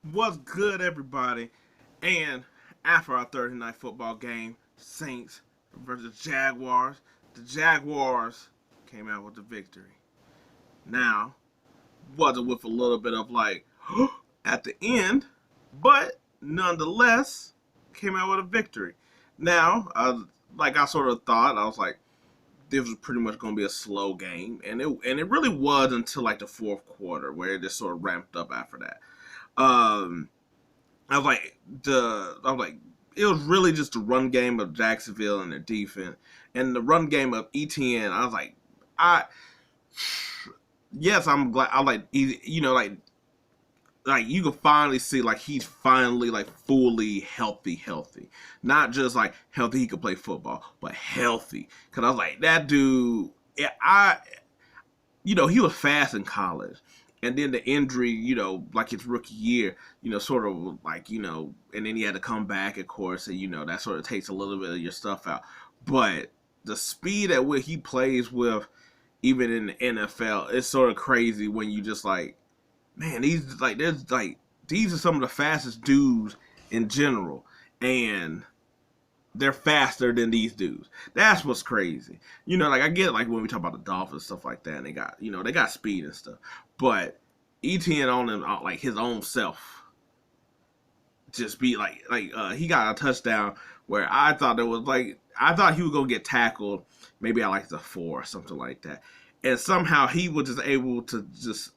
What's good, everybody? And after our Thursday night football game, Saints versus Jaguars, the Jaguars came out with the victory. Now, wasn't with a little bit of like at the end, but nonetheless came out with a victory. Now, like I sort of thought, I was like, this was pretty much going to be a slow game, and it really was until like the fourth quarter where it just sort of ramped up after that. Um, I was like it was really just the run game of Jacksonville and their defense, and the run game of ETN. I was like, I yes, I'm glad. I like like you can finally see like he's finally like fully healthy, not just like healthy he could play football, but healthy. Because I was like that dude. Yeah, he was fast in college. And then the injury, like his rookie year, sort of like, and then he had to come back, of course, and, that sort of takes a little bit of your stuff out. But the speed at which he plays with, even in the NFL, it's sort of crazy when you just like, man, these are some of the fastest dudes in general. And they're faster than these dudes. That's what's crazy. Like I get like when we talk about the Dolphins stuff like that, and they got speed and stuff, but ETN on him like his own self just be he got a touchdown where I thought he was gonna get tackled maybe at like the 4 or something like that. And somehow he was just able to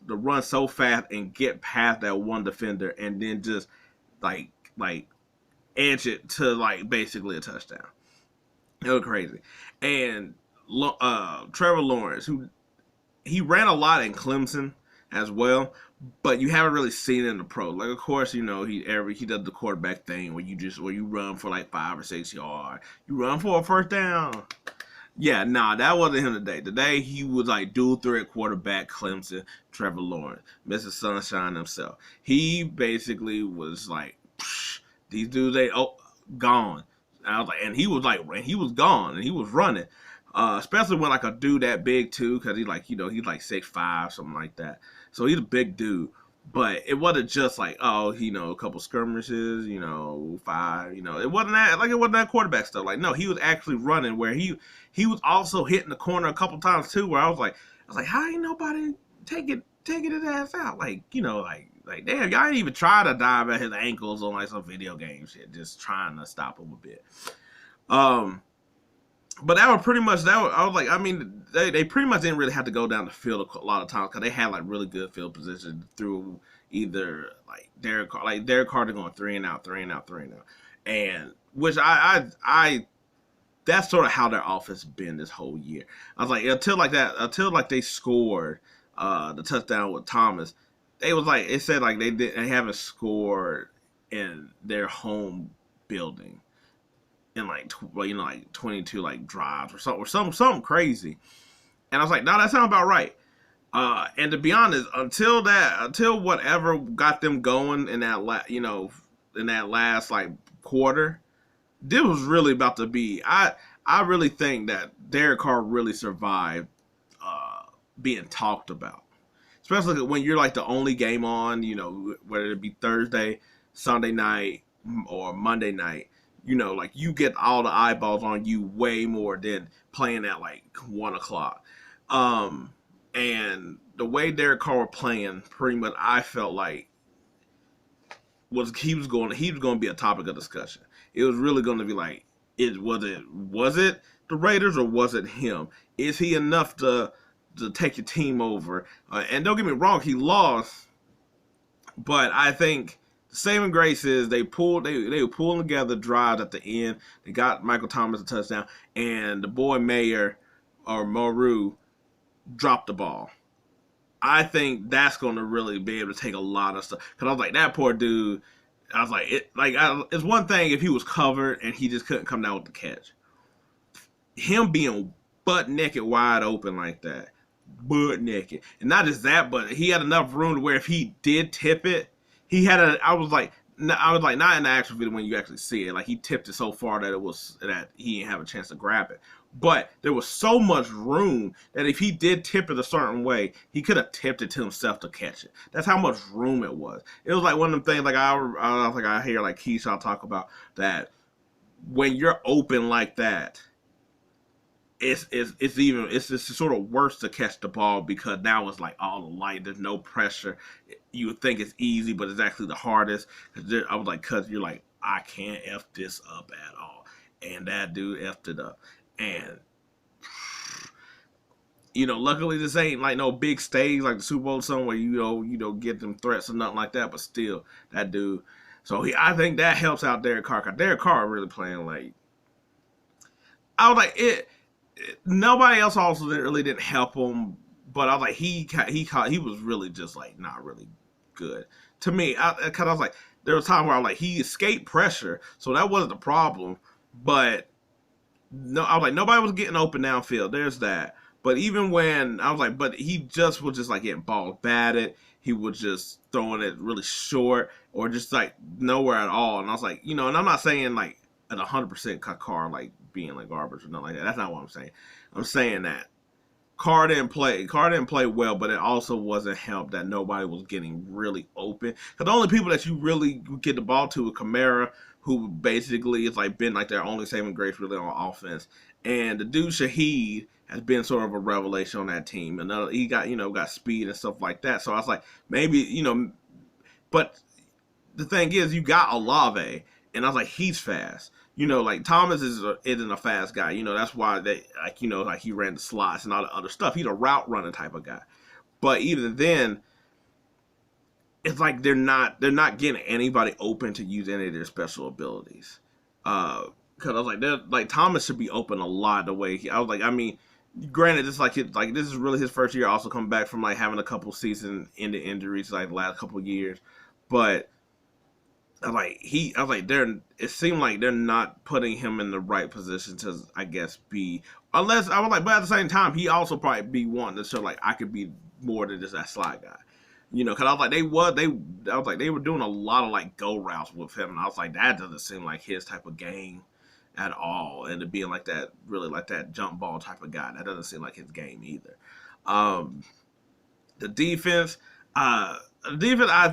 run so fast and get past that one defender and then just like like edge it to like basically a touchdown. It was crazy. And Trevor Lawrence, who he ran a lot in Clemson as well, but you haven't really seen it in the pro. Like, of course, he does the quarterback thing where you run for like 5 or 6 yards, you run for a first down. Yeah, nah, that wasn't him today. Today he was like dual threat quarterback Clemson, Trevor Lawrence, Mr. Sunshine himself. He basically was like, these dudes ain't gone. I was like, and he was gone, and he was running. Especially when like a dude that big too, because he's like 6'5", something like that. So he's a big dude. But it wasn't just like, oh, a couple skirmishes, 5, it wasn't that quarterback stuff. Like, no, he was actually running where he was also hitting the corner a couple times too, where I was like, how ain't nobody taking his ass out? Like damn, y'all ain't even try to dive at his ankles on like some video game shit, just trying to stop him a bit. Um, but that was pretty much that. I was like, I mean, they pretty much didn't really have to go down the field a lot of times because they had like really good field position through either Derek Carter going 3 and out, 3 and out, 3 and out, and which I that's sort of how their offense has been this whole year. I was like until like they scored the touchdown with Thomas, it said like they haven't scored in their home building in like 22 like drives or something crazy. And I was like, no, that sounds about right. And to be honest, until whatever got them going in in that last like quarter, this was really about to be. I really think that Derek Carr really survived being talked about, especially when you're like the only game on. Whether it be Thursday, Sunday night, or Monday night. Like you get all the eyeballs on you way more than playing at like 1 o'clock. And the way Derek Carr was playing, pretty much, I felt like he was going to be a topic of discussion. It was really going to be like, was it the Raiders or was it him? Is he enough to take your team over? And don't get me wrong, he lost, but I think the saving grace is they were pulling together drives at the end. They got Michael Thomas a touchdown, and the boy Mayer or Maru dropped the ball. I think that's going to really be able to take a lot of stuff. Because I was like, that poor dude. I was like, it's one thing if he was covered and he just couldn't come down with the catch. Him being butt naked, wide open like that, butt naked, and not just that, but he had enough room to where if he did tip it, he had a. I was like, not in the actual video when you actually see it. Like he tipped it so far that he didn't have a chance to grab it. But there was so much room that if he did tip it a certain way, he could have tipped it to himself to catch it. That's how much room it was. It was like one of them things like I hear like Keyshawn talk about that when you're open like that, it's just sort of worse to catch the ball because now it's like all the light. There's no pressure. You would think it's easy, but it's actually the hardest. I was like, cause you're like, I can't f this up at all, and that dude effed it up, and luckily this ain't like no big stage like the Super Bowl somewhere get them threats or nothing like that. But still, that dude. So I think that helps out Derek Carr. Cause Derek Carr really playing like I was like it. Nobody else also didn't help him, but I was like he was really just like not really good to me. Cause I was like there was a time where I was like he escaped pressure, so that wasn't the problem. But no, I was like nobody was getting open downfield. There's that. But even when I was like, but he just was just like getting balls batted. He was just throwing it really short or just like nowhere at all. And I was like, and I'm not saying like at 100% Carr like being like garbage or nothing like that. That's not what I'm saying. I'm saying that Carr didn't play. Carr didn't play well, but it also wasn't helped that nobody was getting really open. Because the only people that you really get the ball to is Kamara, who basically is like been like their only saving grace really on offense, and the dude Shaheed has been sort of a revelation on that team. And he got speed and stuff like that. So I was like maybe but the thing is you got Olave, and I was like he's fast. Like Thomas isn't a fast guy. That's why they like he ran the slots and all the other stuff. He's a route running type of guy. But even then, it's like they're not getting anybody open to use any of their special abilities. Because I was like Thomas should be open a lot the way I was like. I mean, granted, it's like this is really his first year. Also coming back from like having a couple season into injuries like the last couple of years, but it seemed like they're not putting him in the right position to, I guess, be, unless, I was like, but at the same time, he also probably be wanting to show, like, I could be more than just that slide guy. Cause I was like, they were doing a lot of, like, go routes with him, and I was like, that doesn't seem like his type of game at all, and to being like that, really like that jump ball type of guy, that doesn't seem like his game either. The defense, I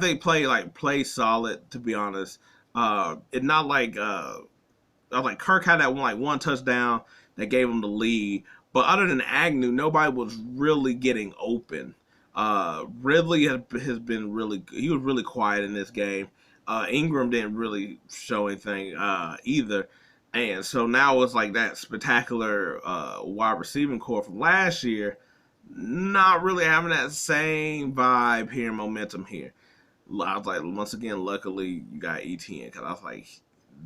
think play solid, to be honest. It's not like I was like Kirk had that one touchdown that gave him the lead, but other than Agnew, nobody was really getting open. Ridley has been really, he was really quiet in this game. Ingram didn't really show anything either. And so now it's like that spectacular wide receiving core from last year, not really having that same vibe here, momentum here. I was like, once again, luckily you got ETN, because I was like,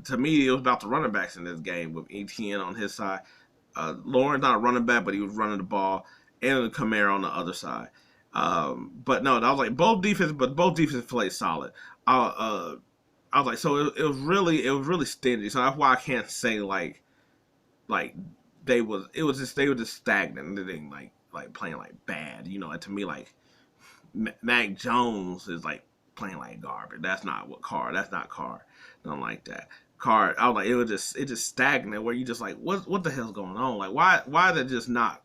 to me, it was about the running backs in this game with ETN on his side. Lawrence not a running back, but he was running the ball, and Kamara on the other side. But no, I was like both defense played solid. I was like, so it was really stingy. So that's why I can't say like they were just stagnant. They didn't like playing like bad. Like, to me, like Mac Jones is like playing like garbage. That's not Carr. Nothing like that. Carr, I was like, it just stagnant where you just like, what the hell's going on? Like, why is it just not?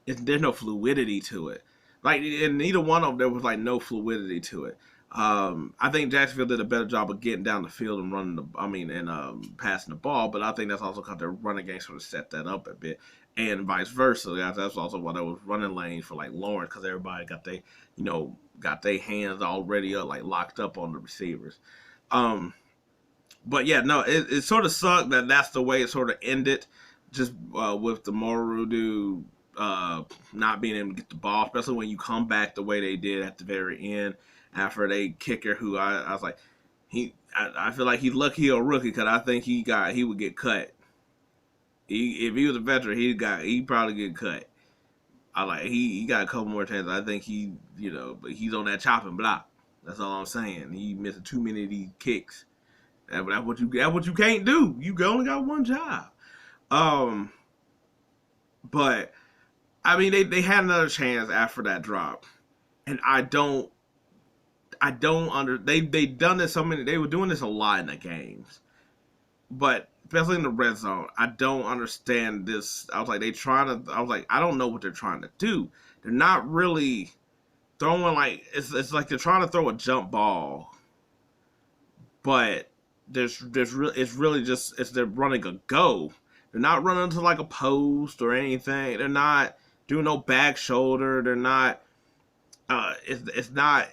There's no fluidity to it. Like, in neither one of them, there was like no fluidity to it. I think Jacksonville did a better job of getting down the field and passing the ball, but I think that's also because their running game sort of set that up a bit, and vice versa. That's also why there was running lanes for like Lawrence, because everybody got their hands already up, like locked up on the receivers. But yeah, no, it sort of sucked that that's the way it sort of ended, just with the Morudu not being able to get the ball, especially when you come back the way they did at the very end after they kicker, who I was like, I feel like he's lucky he's a rookie, because I think he would get cut. If he was a veteran, he'd probably get cut. I like he got a couple more chances. I think but he's on that chopping block. That's all I'm saying. He missing too many of these kicks. That's what you can't do. You only got one job. But I mean, they had another chance after that drop, and they done this so many. They were doing this a lot in the games. but especially in the red zone, I don't understand this. I was like, I was like, I don't know what they're trying to do. They're not really throwing like it's like they're trying to throw a jump ball, but it's really just they're running a go. They're not running to like a post or anything. They're not doing no back shoulder. They're not. It's not.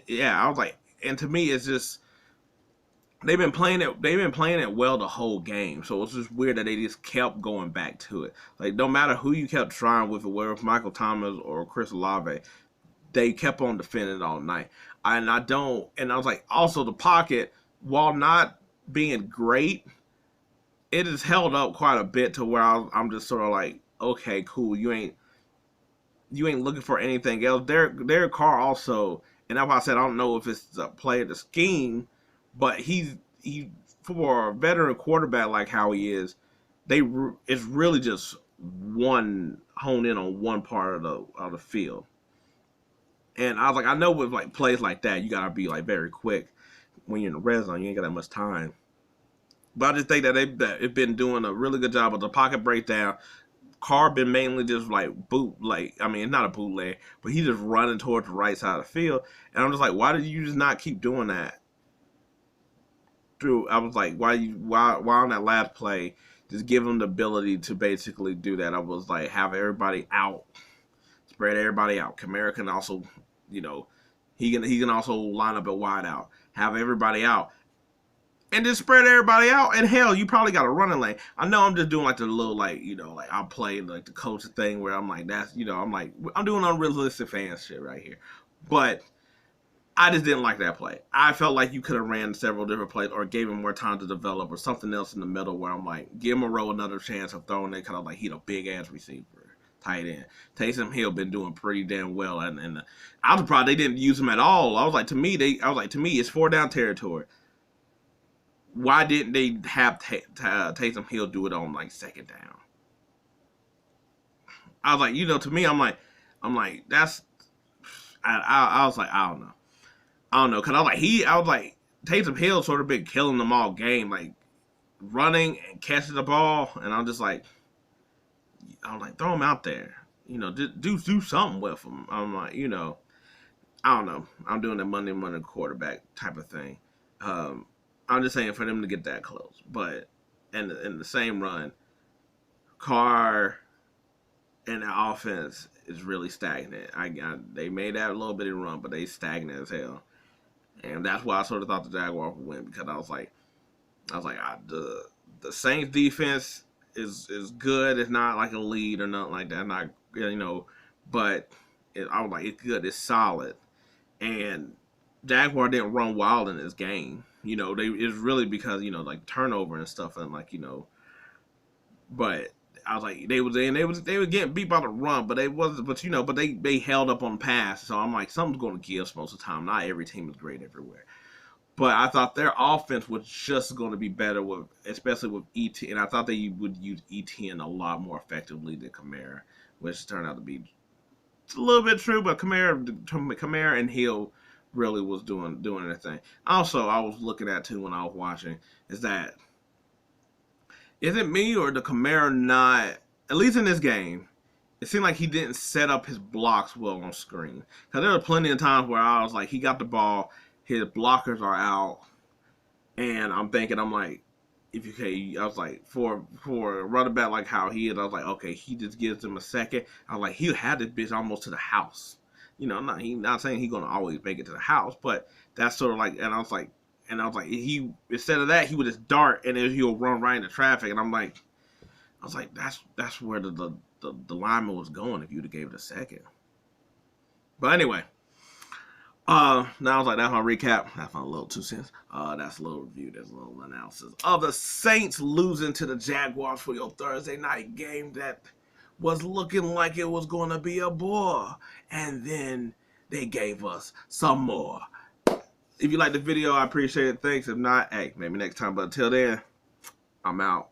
Yeah, I was like, and to me, it's just they've been playing it. They've been playing it well the whole game. So it's just weird that they just kept going back to it. Like no matter who you kept trying with, whether it's Michael Thomas or Chris Olave, they kept on defending all night. And I don't. And I was like, also the pocket, while not being great, it has held up quite a bit to where I'm just sort of like, okay, cool. You ain't looking for anything else. Derek Carr also, and that's why I said I don't know if it's a play of the scheme, but he for a veteran quarterback like how he is, it's really just one hone in on one part of the field. And I was like, I know with like plays like that, you gotta be like very quick when you're in the red zone. You ain't got that much time. But I just think that they've been doing a really good job of the pocket breakdown. Carr been mainly just like I mean, not a bootleg, but he just running towards the right side of the field. And I'm just like, why did you just not keep doing that? I was like, why on that last play, just give him the ability to basically do that. I was like, have everybody out, spread everybody out. Kamara can also, you know, he can also line up a wide out, have everybody out. And just spread everybody out. And hell, you probably got a running lane. I know I'm just doing like the little like, you know, like I'll play like the coach thing where I'm like, that's, you know, I'm doing unrealistic fan shit right here. But I just didn't like that play. I felt like you could have ran several different plays or gave him more time to develop or something else in the middle where I'm like, give Moreau another chance of throwing it because I'm like, he's a big ass receiver, tight end. Taysom Hill been doing pretty damn well, and I was surprised they didn't use him at all. I was like, to me, it's 4-down territory. Why didn't they have Taysom Hill do it on like 2nd down? I was like, you know, to me, I'm like, that's. I was like, I don't know, cause I was like, Taysom Hill sort of been killing them all game, like running and catching the ball, and I'm like, throw him out there, you know, do something with him. I'm like, you know, I don't know, I'm doing the Monday quarterback type of thing. I'm just saying for them to get that close, but in the same run, Carr and the offense is really stagnant. They made that little bitty run, but they stagnant as hell, and that's why I sort of thought the Jaguars would win because I was like, the Saints defense is good. It's not like a lead or nothing like that. Not, you know, but I was like, it's good. It's solid, and Jaguar didn't run wild in this game. You know, it's really because, you know, like turnover and stuff, and like, you know, but I was like, they were getting beat by the run, but they held up on pass. So I'm like, something's going to give most of the time. Not every team is great everywhere, but I thought their offense was just going to be better especially with ET, and I thought they would use ETN a lot more effectively than Kamara, which turned out to be a little bit true. But Kamara and Hill really was doing their thing. Also, I was looking at too when I was watching is it me or the Kamara not, at least in this game, it seemed like he didn't set up his blocks well on screen. Because there were plenty of times where I was like, he got the ball, his blockers are out, and I'm like, I was like, for a running back like how he is, I was like, okay, he just gives him a second. I was like, he'll have this bitch almost to the house. You know, not saying he's gonna always make it to the house, but that's sort of like, and I was like, he, instead of that, he would just dart and then he'll run right into traffic, and I was like, that's where the lineman was going if you'd have gave it a second. But anyway, now I was like, that's my recap. That's my little 2 cents. That's a little review. There's a little analysis of the Saints losing to the Jaguars for your Thursday night game that was looking like it was going to be a bore. And then they gave us some more. If you like the video, I appreciate it. Thanks. If not, hey, maybe next time. But until then, I'm out.